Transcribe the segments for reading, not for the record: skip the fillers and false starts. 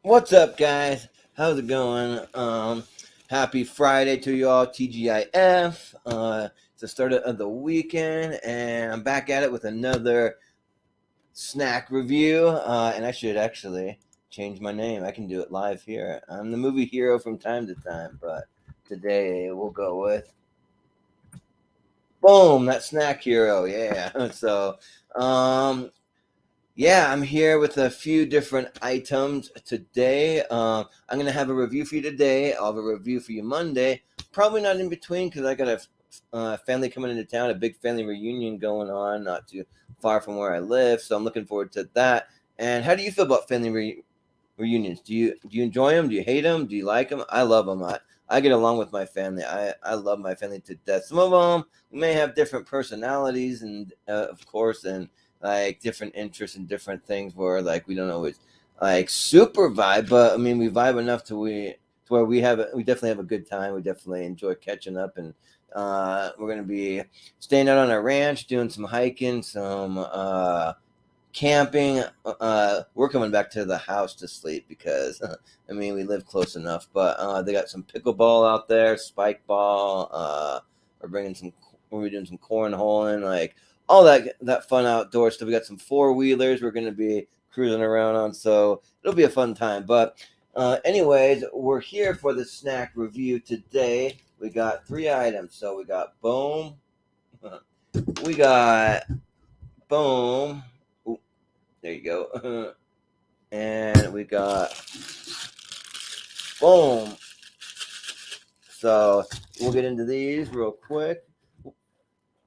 What's up, guys? How's it going? Happy Friday to you all, TGIF. It's the start of the weekend, and I'm back at it with another snack review. And I should actually change my name. I can do it live here. I'm the movie hero from time to time, but today we'll go with boom, that snack hero. Yeah. So, um, yeah, I'm here with a few different items today. I'm gonna have a review for you today. I'll have a review for you Monday. Probably not in between because I got a family coming into town, a big family reunion going on, not too far from where I live. So I'm looking forward to that. And how do you feel about reunions? Do you enjoy them? Do you hate them? Do you like them? I love them. I get along with my family. I love my family to death. Some of them may have different personalities, and of course, and like different interests and different things where like we don't always like super vibe, but I mean we vibe enough to where we definitely have a good time. We definitely enjoy catching up, and we're gonna be staying out on a ranch, doing some hiking, some camping. We're coming back to the house to sleep because I mean we live close enough. But they got some pickleball out there, spike ball. We're bringing some. We're doing some cornholing, like all that fun outdoor stuff. We got some four wheelers. We're gonna be cruising around on, so it'll be a fun time. But anyways, we're here for the snack review today. We got three items. So we got boom. We got boom. Ooh, there you go. And we got boom. So we'll get into these real quick.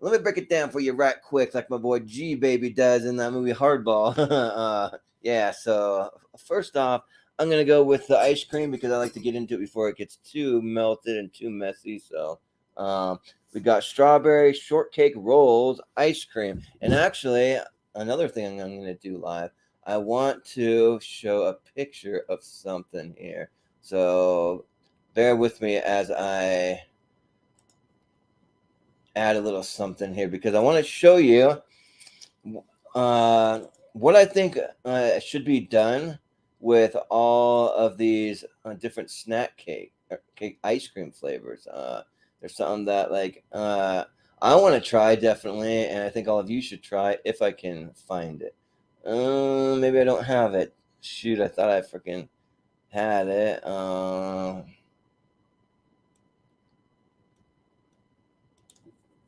Let me break it down for you right quick, like my boy G Baby does in that movie Hardball. Yeah. So first off, I'm gonna go with the ice cream because I like to get into it before it gets too melted and too messy. So um, we got strawberry shortcake rolls, ice cream, and actually another thing I'm gonna do live. I want to show a picture of something here. So bear with me as I add a little something here because I want to show you uh, what I think should be done with all of these different snack cake ice cream flavors. There's something that I want to try definitely, and I think all of you should try if I can find it. Maybe I don't have it. Shoot, I thought I freaking had it.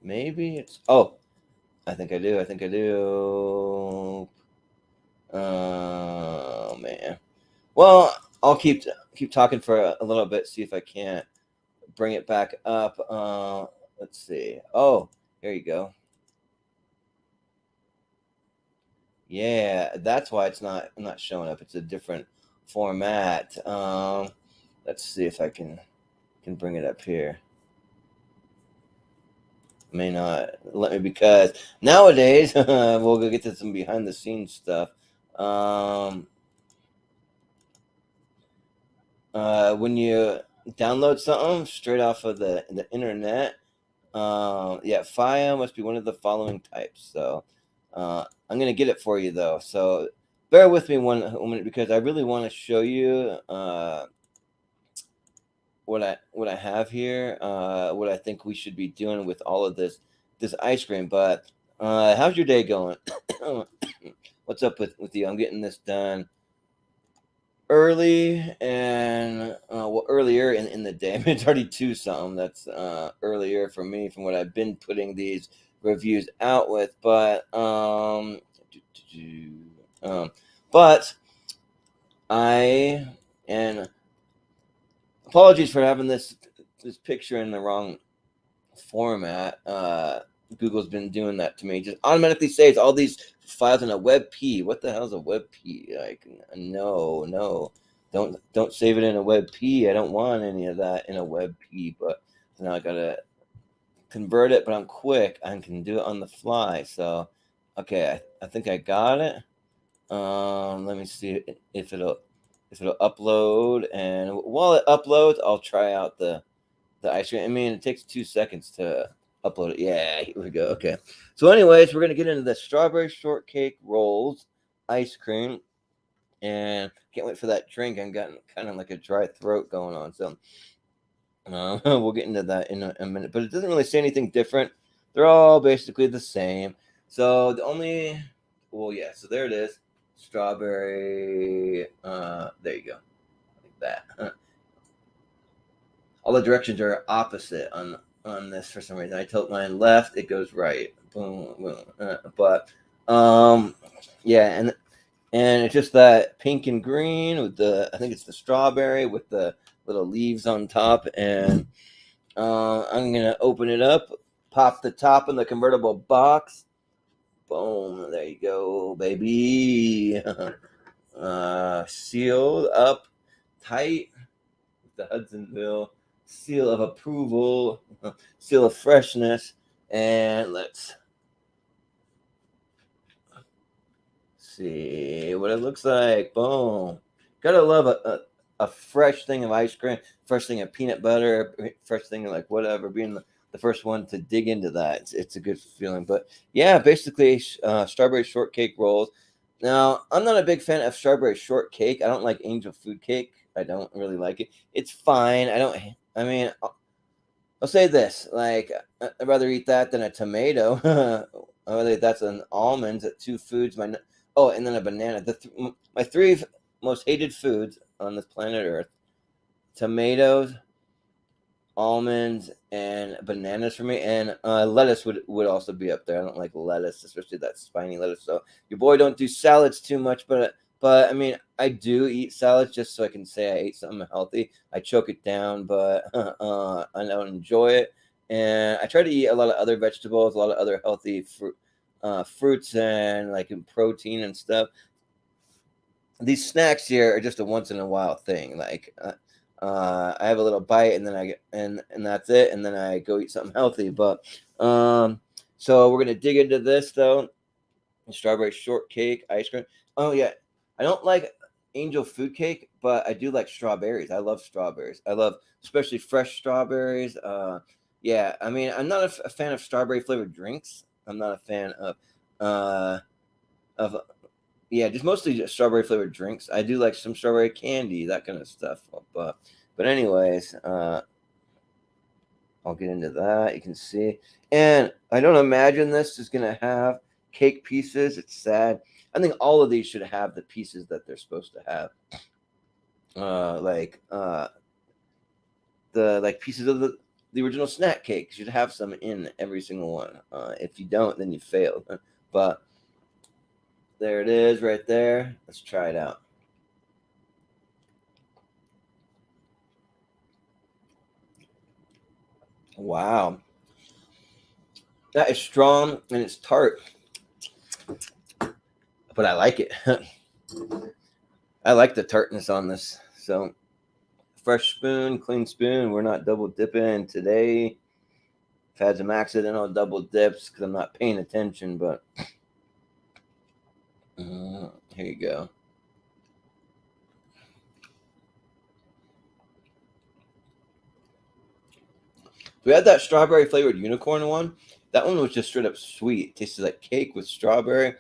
Maybe it's. Oh, I think I do. I think I do. Oh man. Well, I'll keep talking for a little bit. See if I can't bring it back up. Let's see. Oh, here you go. Yeah, that's why it's not showing up. It's a different format. Let's see if I can bring it up here. May not let me because nowadays we'll go get to some behind the scenes stuff. Um, when you download something straight off of the internet, yeah, file must be one of the following types. So I'm gonna get it for you though. So bear with me one minute because I really want to show you what I have here. What I think we should be doing with all of this ice cream. But how's your day going? What's up with you? I'm getting this done early and well earlier in the day. I mean, it's already two something. That's earlier for me from what I've been putting these reviews out with. Um, but I and apologies for having this picture in the wrong format. Google's been doing that to me. Just automatically saves all these files in a WebP. What the hell is a WebP? Like, no, no, don't save it in a WebP. I don't want any of that in a WebP. But now I gotta convert it. But I'm quick. I can do it on the fly. So, okay, I think I got it. Let me see if it'll upload. And while it uploads, I'll try out the ice cream. I mean, it takes 2 seconds to upload it. Yeah, here we go. Okay. So, anyways, we're gonna get into the strawberry shortcake rolls ice cream. and can't wait for that drink. I'm getting kind of like a dry throat going on, so we'll get into that in a minute. But it doesn't really say anything different. They're all basically the same. So the only, well, yeah. So there it is, strawberry. There you go, like that. All the directions are opposite on this for some reason. I tilt mine left, it goes right. Boom, boom. But yeah, and it's just that pink and green with the, I think it's the strawberry with the little leaves on top. And I'm gonna open it up, pop the top in the convertible box. Boom! There you go, baby. Sealed up tight with the Hudsonville seal of approval, seal of freshness, and let's see what it looks like. Boom! Gotta love a fresh thing of ice cream, fresh thing of peanut butter, fresh thing of like whatever. Being the first one to dig into that, it's a good feeling. But yeah, basically, strawberry shortcake rolls. Now, I'm not a big fan of strawberry shortcake. I don't like angel food cake. I don't really like it. It's fine. I don't. I mean, I'll say this: like, I'd rather eat that than a tomato. I'd rather eat that than almonds. At two foods, oh, and then a banana. My three most hated foods on this planet Earth: tomatoes, almonds, and bananas for me. And lettuce would also be up there. I don't like lettuce, especially that spiny lettuce. So your boy don't do salads too much, but I mean, I do eat salads just so I can say I ate something healthy. I choke it down, but I don't enjoy it. And I try to eat a lot of other vegetables, a lot of other healthy fruits, and like in protein and stuff. These snacks here are just a once in a while thing. Like I have a little bite, and then I get and that's it, and then I go eat something healthy. But so we're gonna dig into this though. Strawberry shortcake ice cream. Oh yeah, I don't like angel food cake, but I do like strawberries. I love strawberries. I love especially fresh strawberries. Yeah, I mean, I'm not a fan of strawberry flavored drinks. I'm not a fan uh of yeah, just mostly just strawberry flavored drinks. I do like some strawberry candy, that kind of stuff. But anyways, I'll get into that. You can see, and I don't imagine this is gonna have cake pieces. It's sad. I think all of these should have the pieces that they're supposed to have. Like the like pieces of the original snack cake should have some in every single one. If you don't, then you failed. But there it is, right there. Let's try it out. Wow, that is strong and it's tart, but I like it. I like the tartness on this. So fresh spoon, clean spoon. We're not double dipping today. I've had some accidental double dips because I'm not paying attention, but here you go. We had that strawberry flavored unicorn one. That one was just straight up sweet. It tasted like cake with strawberry.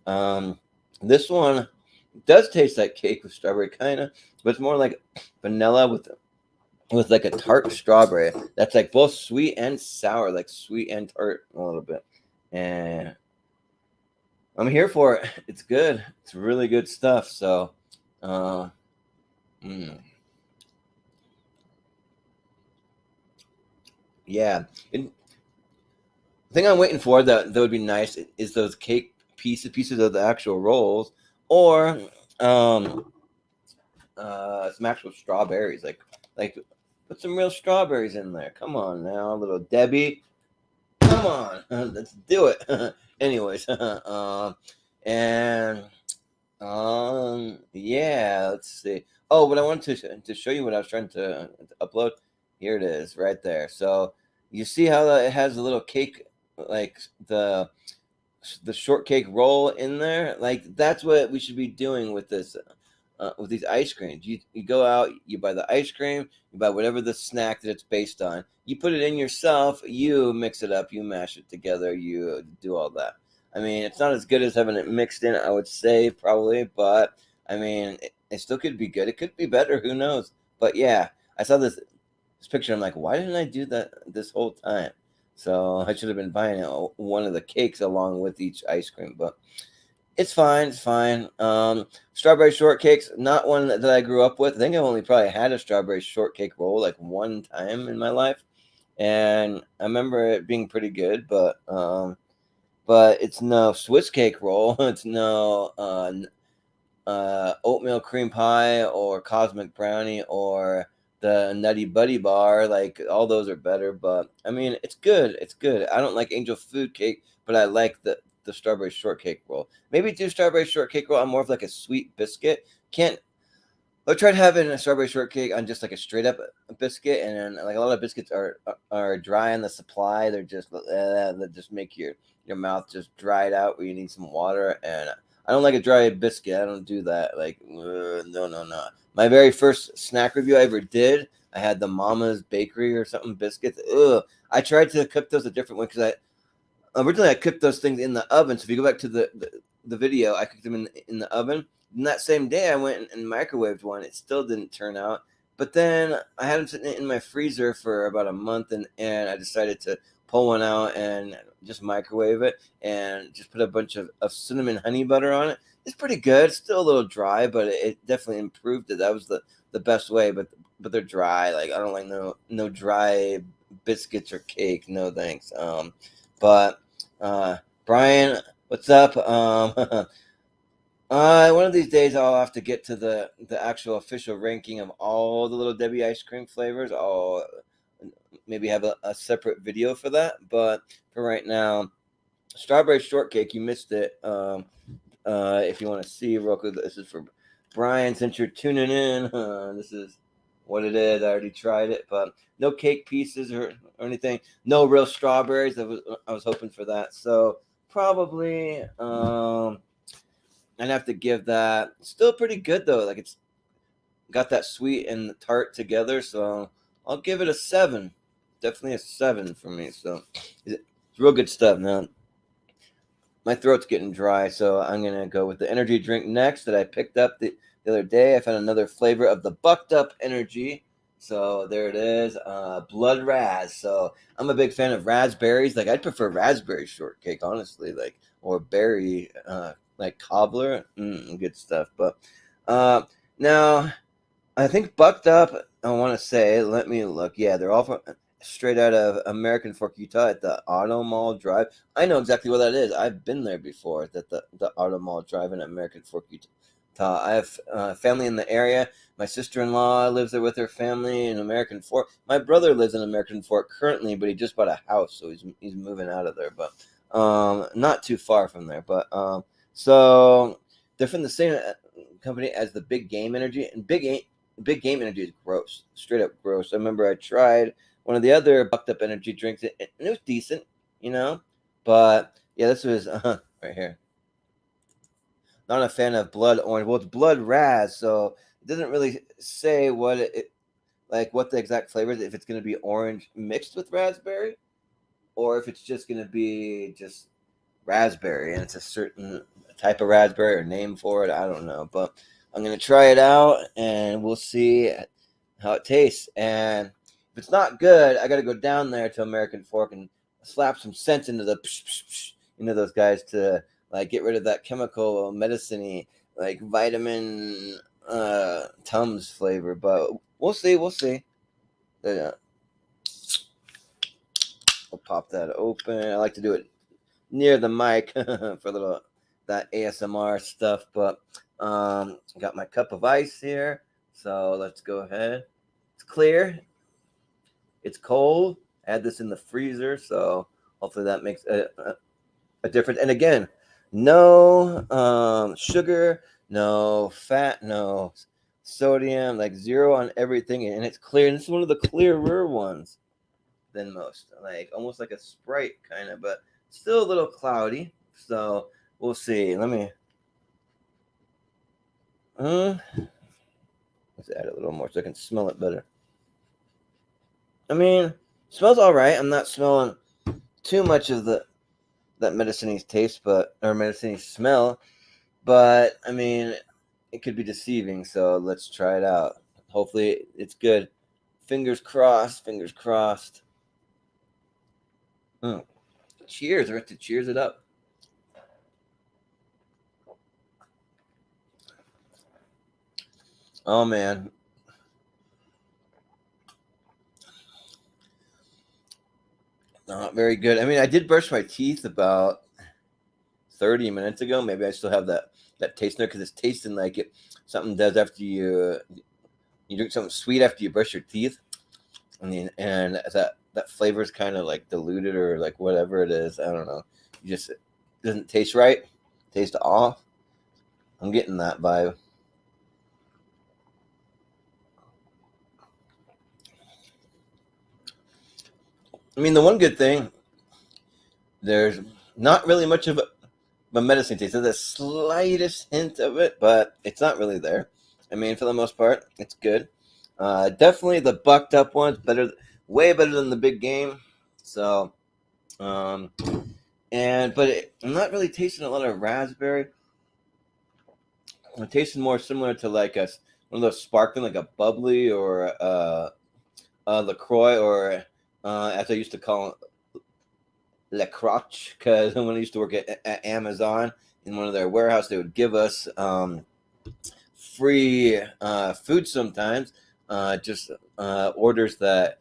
Um, this one does taste like cake with strawberry, kind of, but it's more like vanilla with like a tart strawberry. That's like both sweet and sour, like sweet and tart a little bit. And I'm here for it. It's good. It's really good stuff. So, uh, mm, yeah. The thing I'm waiting for that would be nice is those cake pieces of the actual rolls, or um, some actual strawberries. Like put some real strawberries in there. Come on now, little Debbie. Come on, let's do it. Anyways, and yeah, let's see. Oh, but I wanted to show you what I was trying to upload. Here it is, right there. So you see how it has a little cake, like the shortcake roll in there. Like that's what we should be doing with this, with these ice creams. You go out, you buy the ice cream, you buy whatever the snack that it's based on. You put it in yourself. You mix it up. You mash it together. You do all that. I mean, it's not as good as having it mixed in, I would say, probably, but I mean, it still could be good. It could be better. Who knows? But yeah, I saw this picture. I'm like, why didn't I do that this whole time? So I should have been buying one of the cakes along with each ice cream. But it's fine. It's fine. Strawberry shortcake's not one that I grew up with. I think I only probably had a strawberry shortcake roll like one time in my life, and I remember it being pretty good. But it's no Swiss cake roll. It's no oatmeal cream pie or cosmic brownie or the nutty buddy bar. Like all those are better, but I mean it's good. It's good. I don't like angel food cake, but I like the strawberry shortcake roll. Maybe do strawberry shortcake roll. I'm more of like a sweet biscuit. Can't I tried having a strawberry shortcake on just like a straight up biscuit, and then like a lot of biscuits are dry in the supply. They're just they just make your mouth just dried out where you need some water. And I don't like a dry biscuit. I don't do that. Like no. My very first snack review I ever did, I had the Mama's Bakery or something biscuits. Ugh. I tried to cook those a different way because originally I cooked those things in the oven. So if you go back to the video, I cooked them in the oven. And that same day, I went and microwaved one. It still didn't turn out. But then I had them sitting in my freezer for about a month, and I decided to pull one out and just microwave it and just put a bunch of cinnamon honey butter on it. It's pretty good. It's still a little dry, but it definitely improved it. That was the best way. But they're dry. Like I don't like no dry biscuits or cake. No thanks. But Brian, what's up? One of these days I'll have to get to the actual official ranking of all the Little Debbie ice cream flavors. I'll maybe have a separate video for that. But for right now, strawberry shortcake, you missed it. If you want to see real quick, this is for Brian. Since you're tuning in, this is what it is. I already tried it, but no cake pieces or anything. No real strawberries. I was hoping for that. So probably I'd have to give that. Still pretty good though. Like it's got that sweet and the tart together. So I'll give it a 7. Definitely a 7 for me. So it's real good stuff, man. My throat's getting dry, so I'm gonna go with the energy drink next that I picked up the other day. I found another flavor of the Bucked Up Energy. So there it is, Blood Raz. So I'm a big fan of raspberries. Like I'd prefer raspberry shortcake, honestly. Like or berry, like cobbler, good stuff. But now I think Bucked Up. I want to say, let me look. Yeah, they're all from straight out of American Fork, Utah, at the Auto Mall Drive. I know exactly where that is. I've been there before. That the Auto Mall Drive in American Fork, Utah. I have family in the area. My sister-in-law lives there with her family in American Fork. My brother lives in American Fork currently, but he just bought a house, so he's moving out of there. But not too far from there. But so they're from the same company as the Big Game Energy, and Big Game Energy is gross, straight up gross. I remember I tried one of the other Bucked Up Energy drinks, and it was decent, you know. But yeah, this was right here. Not a fan of blood orange. Well, it's blood raz, so it doesn't really say what like what the exact flavor is. If it's going to be orange mixed with raspberry, or if it's just going to be just raspberry, and it's a certain type of raspberry or name for it. I don't know, but I'm going to try it out, and we'll see how it tastes. And if it's not good, I got to go down there to American Fork and slap some sense into the those guys to like get rid of that chemical medicine-y, like vitamin Tums flavor. But we'll see. Yeah. I'll pop that open. I like to do it near the mic for a little that ASMR stuff. But got my cup of ice here, so let's go ahead. It's clear. It's cold. I had this in the freezer, so hopefully that makes a difference. And again, no sugar, no fat, no sodium, like 0 on everything, and it's clear. And it's one of the clearer ones than most, like almost like a Sprite kind of, but still a little cloudy. So we'll see. Let me let's add a little more so I can smell it better. I mean, smells all right. I'm not smelling too much of that medicine-y taste, or medicine-y smell. But I mean, it could be deceiving. So let's try it out. Hopefully it's good. Fingers crossed. Fingers crossed. Mm. Cheers. I have to cheers it up. Oh man. Not very good. I mean, I did brush my teeth about 30 minutes ago. Maybe I still have that taste there because it's tasting like it something does after you drink something sweet after you brush your teeth. I mean, and that flavor is kind of like diluted or like whatever it is. I don't know. You just it doesn't taste right. Taste off. I'm getting that vibe. I mean, the one good thing, there's not really much of a medicine taste. There's the slightest hint of it, but it's not really there. I mean, for the most part, it's good. Definitely the bucked up ones better, way better than the big game. So, um, I'm not really tasting a lot of raspberry. I'm tasting more similar to like one of those sparkling, like a bubbly or Lacroix, or as I used to call it, Le Croche, because when I used to work at Amazon in one of their warehouse, they would give us free food sometimes, just orders that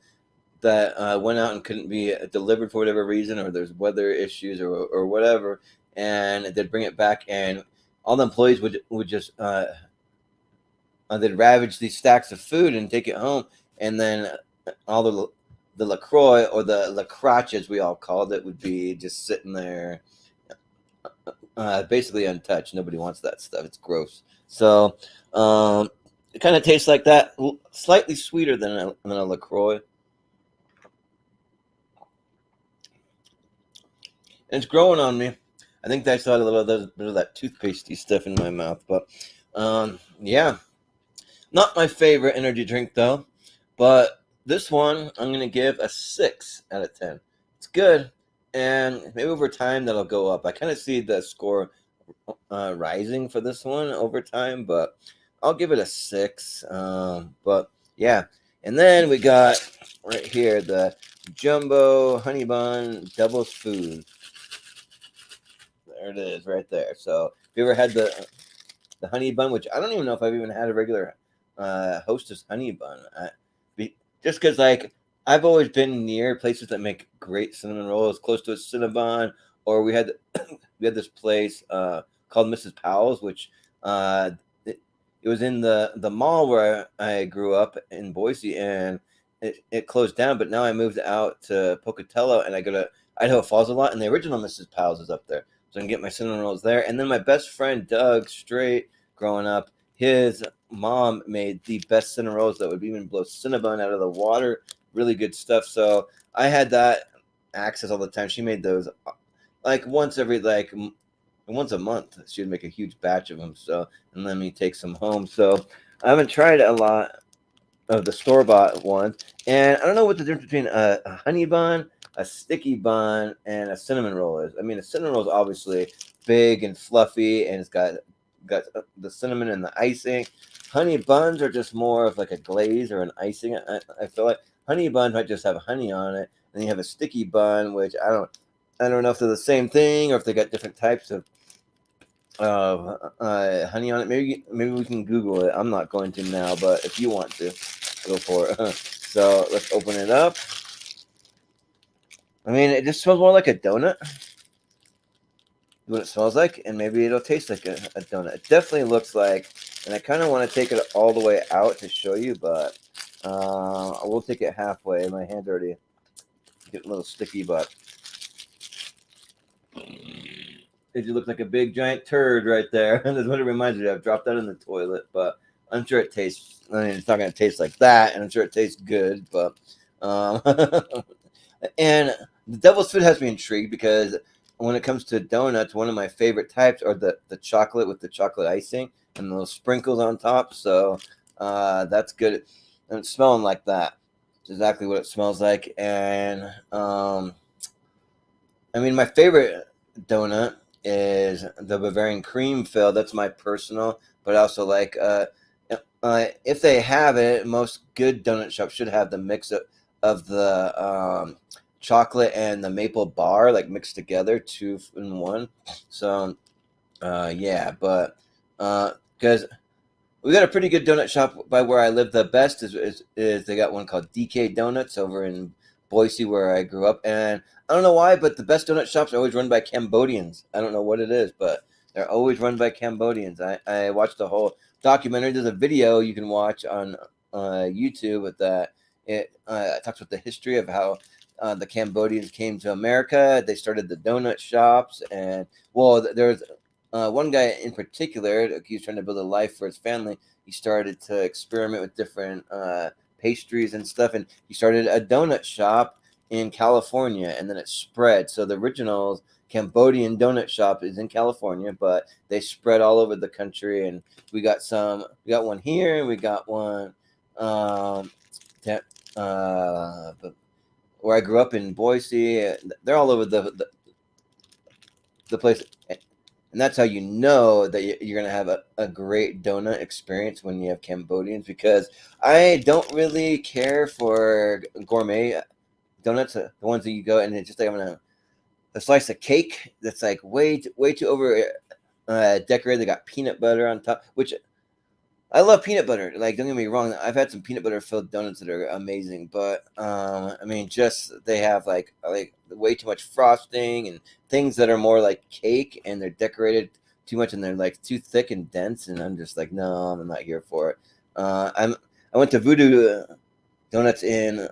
went out and couldn't be delivered for whatever reason, or there's weather issues or whatever, and they'd bring it back, and all the employees would just they'd ravage these stacks of food and take it home, and then all the Lacroix or the Lacroche, as we all called it, would be just sitting there, basically untouched. Nobody wants that stuff. It's gross. So it kind of tastes like that, slightly sweeter than a Lacroix. And it's growing on me. I think I still had a little bit of that toothpastey stuff in my mouth, but yeah, not my favorite energy drink though. But this one I'm gonna give a 6 out of 10. It's good, and maybe over time that'll go up. I kind of see the score rising for this one over time, but I'll give it a 6. But yeah, and then we got right here the Jumbo Honey Bun Devil's Food. There it is, right there. So, if you ever had the honey bun, which I don't even know if I've even had a regular Hostess honey bun, just because like I've always been near places that make great cinnamon rolls, close to a Cinnabon, or we had this place called Mrs. Powell's, which it was in the mall where I grew up in Boise, and it closed down. But now I moved out to Pocatello, and I go to Idaho Falls a lot, and the original Mrs. Powell's is up there. So I can get my cinnamon rolls there. And then my best friend Doug Straight, growing up, his mom made the best cinnamon rolls that would even blow Cinnabon out of the water. Really good stuff. So I had that access all the time. She made those like once a month. She would make a huge batch of them. So and let me take some home. So I haven't tried a lot of the store bought ones, and I don't know what the difference between a honey bun, a sticky bun, and a cinnamon roll is. I mean, a cinnamon roll is obviously big and fluffy, and it's got the cinnamon and the icing. Honey buns are just more of like a glaze or an icing. I feel like honey buns might just have honey on it, and then you have a sticky bun, which I don't know if they're the same thing or if they got different types of honey on it. Maybe we can Google it. I'm not going to now, but if you want to, go for it. So let's open it up. I mean, it just smells more like a donut. What it smells like, and maybe it'll taste like a donut. It definitely looks like, and I kind of want to take it all the way out to show you, but I will take it halfway. My hand's already getting a little sticky, but it just looks like a big giant turd right there. That's what it reminds me of. I've dropped that in the toilet, but I'm sure it tastes. I mean, it's not going to taste like that, and I'm sure it tastes good. But and the devil's food has me intrigued because when it comes to donuts, one of my favorite types are the chocolate with the chocolate icing and those sprinkles on top. So that's good. And it's smelling like that. It's exactly what it smells like. And I mean, my favorite donut is the Bavarian cream fill. That's my personal but also like if they have it, most good donut shops should have the mix of the chocolate and the maple bar like mixed together, two in one. So yeah, but because we got a pretty good donut shop by where I live. The best is they got one called DK Donuts over in Boise where I grew up, and I don't know why, but the best donut shops are always run by Cambodians. I don't know what it is, but they're always run by Cambodians. I watched the whole documentary. There's a video you can watch on YouTube with that. It talks about the history of how the Cambodians came to America. They started the donut shops, and well, there's one guy in particular, he was trying to build a life for his family. He started to experiment with different pastries and stuff, and he started a donut shop in California, and then it spread. So the original Cambodian donut shop is in California, but they spread all over the country, and we got one here, and we got one that, where I grew up in Boise. They're all over the place. And that's how you know that you're going to have a great donut experience when you have Cambodians, because I don't really care for gourmet donuts, the ones that you go and it's just like a slice of cake that's like way too over decorated. They got peanut butter on top, which I love peanut butter. Like, don't get me wrong, I've had some peanut butter filled donuts that are amazing, but I mean, just they have like way too much frosting and things that are more like cake, and they're decorated too much, and they're like too thick and dense, and I'm just like, no, I'm not here for it. I went to Voodoo Donuts in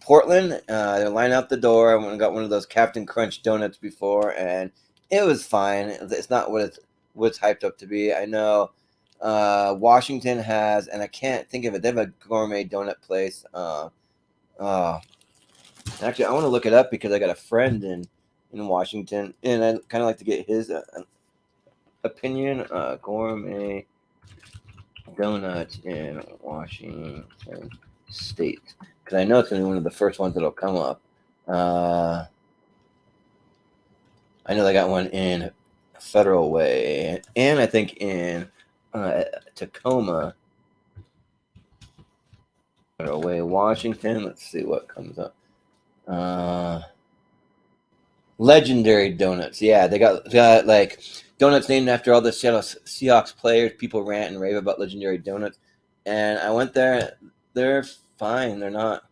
Portland. They line out the door. I went and got one of those Captain Crunch donuts before, and it was fine. It's not what's hyped up to be. I know Washington has, and I can't think of it. They have a gourmet donut place. Actually, I want to look it up because I got a friend in Washington, and I kind of like to get his opinion. Gourmet donuts in Washington State, because I know it's going to be one of the first ones that'll come up. I know they got one in Federal Way, and I think in Tacoma, Federal Way, Washington. Let's see what comes up. Legendary Donuts. Yeah, they got like donuts named after all the Seattle Seahawks players. People rant and rave about Legendary Donuts, and I went there. They're fine. They're not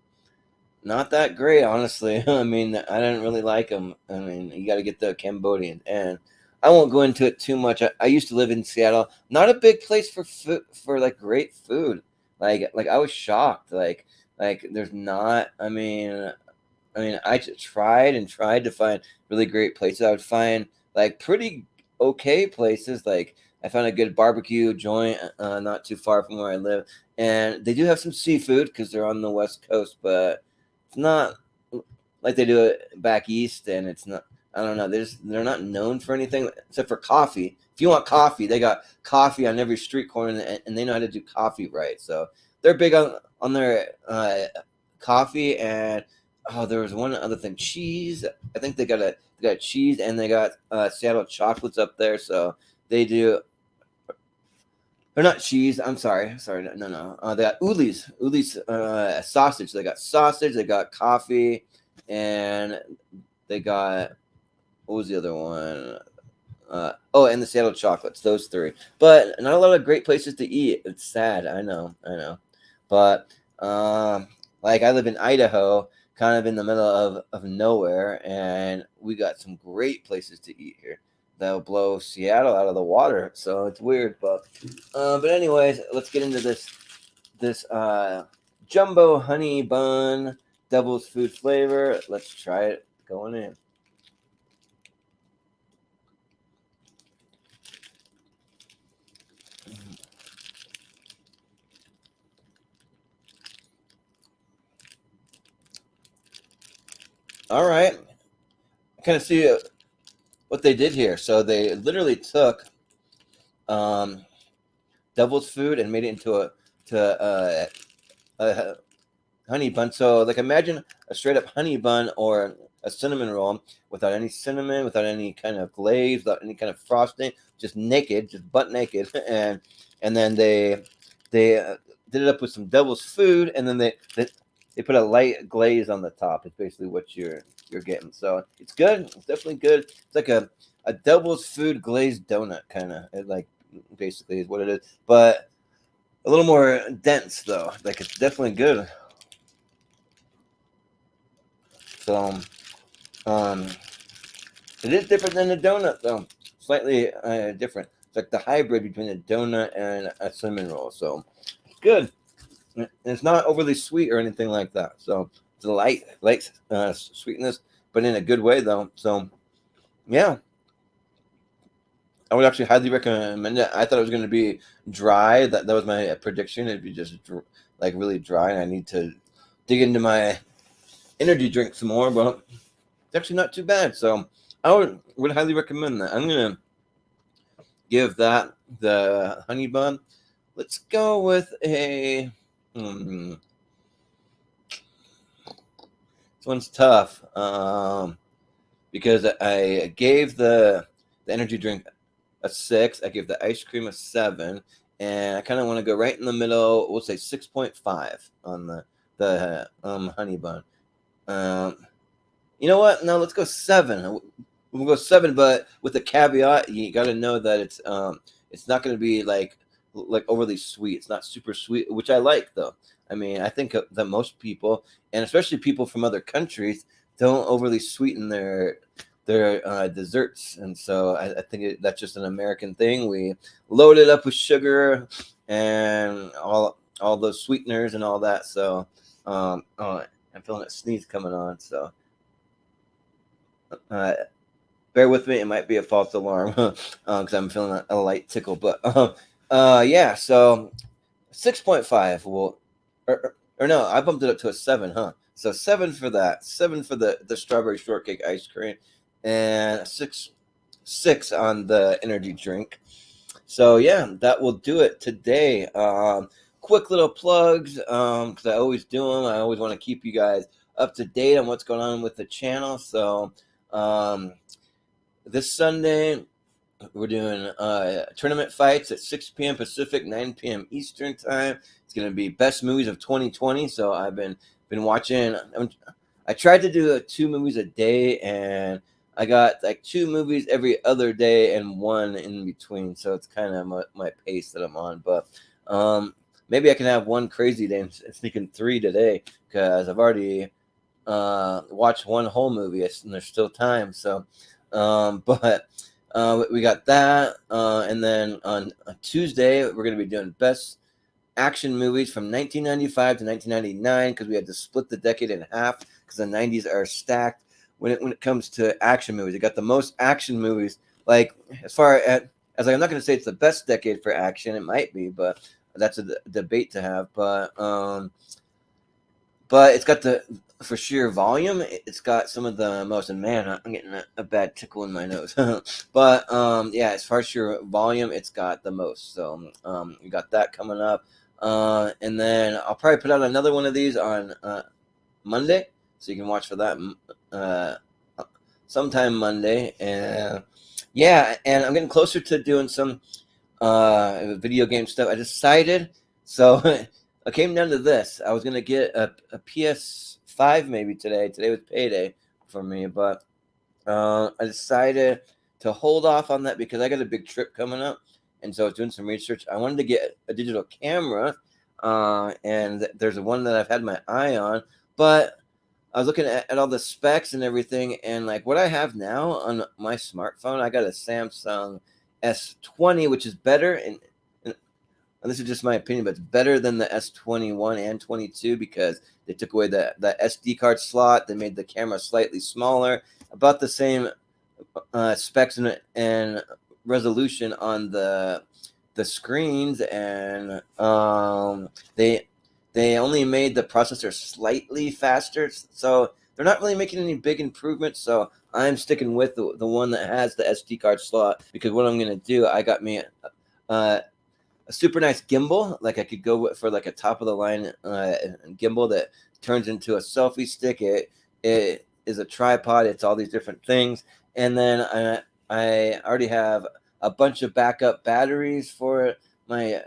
that great, honestly. I mean, I didn't really like them. I mean, you got to get the Cambodian, and I won't go into it too much. I used to live in Seattle. Not a big place for food, for like great food. Like I was shocked. Like there's not. I just tried and tried to find really great places. I would find like pretty okay places. Like I found a good barbecue joint not too far from where I live, and they do have some seafood because they're on the West Coast, but it's not like they do it back east, and it's not. I don't know. They're not known for anything except for coffee. If you want coffee, they got coffee on every street corner, and they know how to do coffee right. So they're big on their coffee. And there was one other thing, cheese. I think they got cheese, and they got Seattle chocolates up there. So they do. Or not cheese. I'm sorry. No. They got Uli's sausage. They got sausage. They got coffee, and they got, what was the other one? And the Seattle chocolates. Those three. But not a lot of great places to eat. It's sad. I know. But like I live in Idaho, kind of in the middle of nowhere, and we got some great places to eat here that'll blow Seattle out of the water. So it's weird, but anyways, let's get into this jumbo honey bun devil's food flavor. Let's try it going in. All right, I kind of see what they did here. So they literally took devil's food and made it into a honey bun. So like imagine a straight up honey bun or a cinnamon roll without any cinnamon, without any kind of glaze, without any kind of frosting, just naked, just butt naked, and then they did it up with some devil's food, and then they put a light glaze on the top. It's basically what you're getting. So it's good. It's definitely good. It's like a devil's food glazed donut kind of. It like basically is what it is, but a little more dense though. Like it's definitely good. So um, it is different than the donut though. Slightly different. It's like the hybrid between a donut and a cinnamon roll. So it's good. And it's not overly sweet or anything like that. So it's a light sweetness, but in a good way though. So yeah, I would actually highly recommend it. I thought it was going to be dry. That was my prediction. It'd be just like really dry, and I need to dig into my energy drink some more. But it's actually not too bad. So I would highly recommend that. I'm gonna give that the honey bun. Let's go with a. This one's tough because I gave the energy drink a 6. I gave the ice cream a 7, and I kind of want to go right in the middle. We'll say 6.5 on the honey bun. You know what? No, let's go 7. We'll go 7, but with the caveat, you got to know that it's not going to be like overly sweet. It's not super sweet, which I like though. I mean, I think that most people, and especially people from other countries, don't overly sweeten their desserts, and so I think that's just an American thing. We load it up with sugar and all those sweeteners and all that. So, oh, I'm feeling a sneeze coming on. So, bear with me. It might be a false alarm because I'm feeling a light tickle. But yeah. So 6.5. Well, or no, I bumped it up to a 7, huh? So 7 for that. 7 for the strawberry shortcake ice cream, and 6 on the energy drink. So yeah, that will do it today. Quick little plugs because I always do them. I always want to keep you guys up to date on what's going on with the channel. So this Sunday we're doing tournament fights at 6 p.m. Pacific, 9 p.m. Eastern time. It's going to be best movies of 2020. So I've been watching. I tried to do 2 movies a day, and I got like 2 movies every other day and 1 in between. So it's kind of my pace that I'm on. But maybe I can have 1 crazy day and sneak in 3 today because I've already watched 1 whole movie and there's still time. So, but we got that. And then on Tuesday, we're going to be doing best action movies from 1995 to 1999 because we had to split the decade in half because the 90s are stacked when it comes to action movies. It got the most action movies, like as far as like, I'm not going to say it's the best decade for action. It might be, but that's a debate to have. But it's got for sheer volume, it's got some of the most, and man, I'm getting a bad tickle in my nose. But yeah, as far as sheer volume, it's got the most. So we got that coming up. And then I'll probably put out another one of these on Monday, so you can watch for that sometime Monday. And yeah, and I'm getting closer to doing some video game stuff. I decided, so I came down to this. I was gonna get a PS5 maybe today. Today was payday for me, but I decided to hold off on that because I got a big trip coming up. And so I was doing some research. I wanted to get a digital camera, and there's one that I've had my eye on. But I was looking at all the specs and everything, and like what I have now on my smartphone, I got a Samsung S20, which is better, and this is just my opinion, but it's better than the S21 and 22 because they took away the SD card slot. They made the camera slightly smaller, about the same specs and resolution on the screens, and they only made the processor slightly faster, so they're not really making any big improvements. So I'm sticking with the one that has the SD card slot because what I'm gonna do, I got me super nice gimbal. Like I could go for like a top of the line gimbal that turns into a selfie stick. It is a tripod. It's all these different things. And then I already have a bunch of backup batteries for my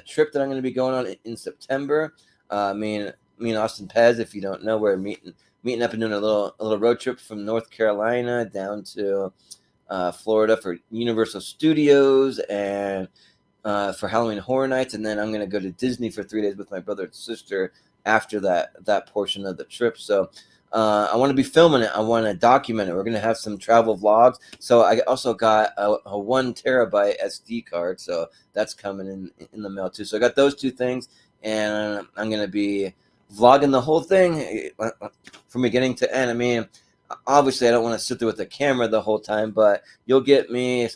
trip that I'm going to be going on in September. Me and Austin Pez, if you don't know, we're meeting up and doing a little road trip from North Carolina down to Florida for Universal Studios and for Halloween Horror Nights, and then I'm going to go to Disney for 3 days with my brother and sister after that portion of the trip. So I want to be filming it. I want to document it. We're going to have some travel vlogs. So I also got a 1 terabyte SD card, so that's coming in the mail too. So I got those 2 things, and I'm going to be vlogging the whole thing from beginning to end. I mean, obviously I don't want to sit there with the camera the whole time, but you'll get me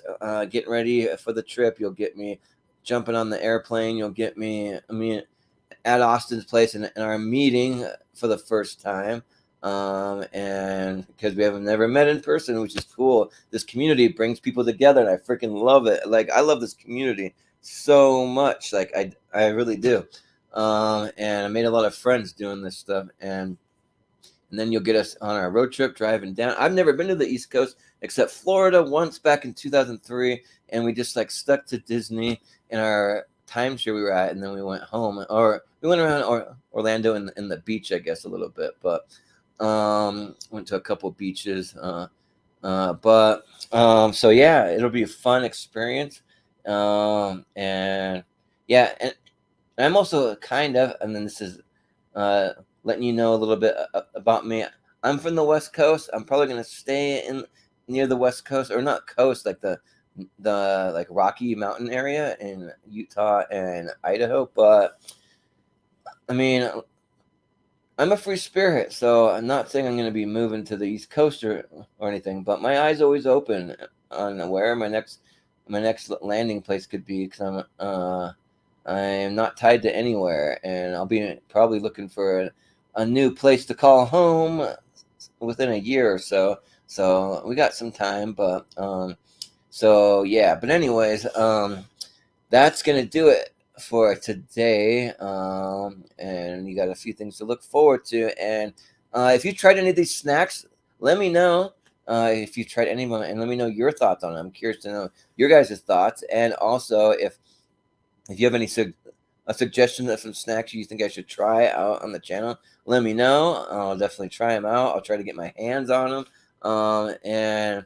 getting ready for the trip. You'll get me jumping on the airplane. You'll get me at Austin's place in our meeting for the first time, and because we haven't never met in person, which is cool. This community brings people together, and I freaking love it. Like, I love this community so much. Like, I really do. And I made a lot of friends doing this stuff, and then you'll get us on our road trip driving down. I've never been to the East Coast except Florida once back in 2003, and we just like stuck to Disney in our timeshare we were at, and then we went home, or we went around Orlando in the beach, I guess, a little bit, but went to a couple beaches, so yeah, it'll be a fun experience, and yeah, and I'm also kind of, and then this is letting you know a little bit about me. I'm from the West Coast. I'm probably gonna stay near the West Coast, or not coast, like the like Rocky Mountain area in Utah and Idaho. But I mean, I'm a free spirit, so I'm not saying I'm gonna be moving to the East Coast or anything. But my eyes always open on where my next landing place could be, because I am not tied to anywhere, and I'll be probably looking for a new place to call home within a year or so. So we got some time, but so yeah. But anyways, that's gonna do it for today. And you got a few things to look forward to. And if you tried any of these snacks, let me know. If you tried any of them, and let me know your thoughts on them. I'm curious to know your guys' thoughts, and also if you have any a suggestion of some snacks you think I should try out on the channel, let me know. I'll definitely try them out. I'll try to get my hands on them. And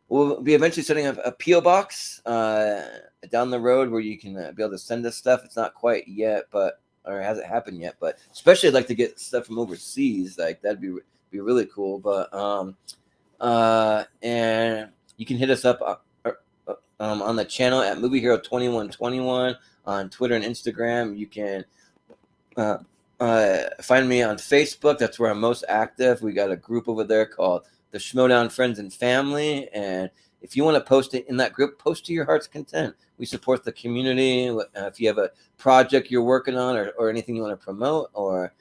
we'll be eventually setting up a P.O. box down the road where you can be able to send us stuff. It's not quite yet, or hasn't happened yet, but especially I'd like to get stuff from overseas. Like, that'd be really cool. But and you can hit us up on the channel at Movie Hero 2121 on Twitter and Instagram. You can find me on Facebook. That's where I'm most active. We got a group over there called the Schmodown Friends and Family, and if you want to post it in that group, post to your heart's content. We support the community. If you have a project you're working on, or anything you want to promote, or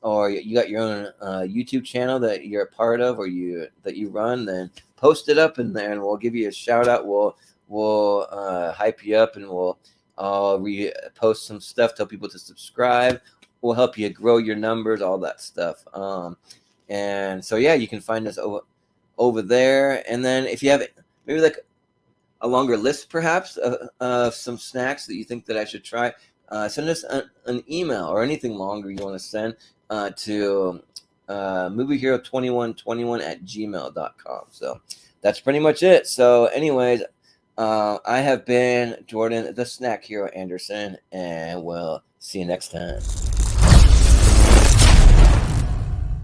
you got your own YouTube channel that you're a part of, or that you run, then post it up in there, and we'll give you a shout out. We'll hype you up, and we'll repost some stuff, tell people to subscribe. We'll help you grow your numbers, all that stuff. And so, yeah, you can find us over there. And then if you have maybe like a longer list, perhaps, of some snacks that you think that I should try, send us an email, or anything longer you want to send to moviehero2121@gmail.com. So that's pretty much it. So anyways, I have been Jordan, the Snack Hero Anderson, and we'll see you next time.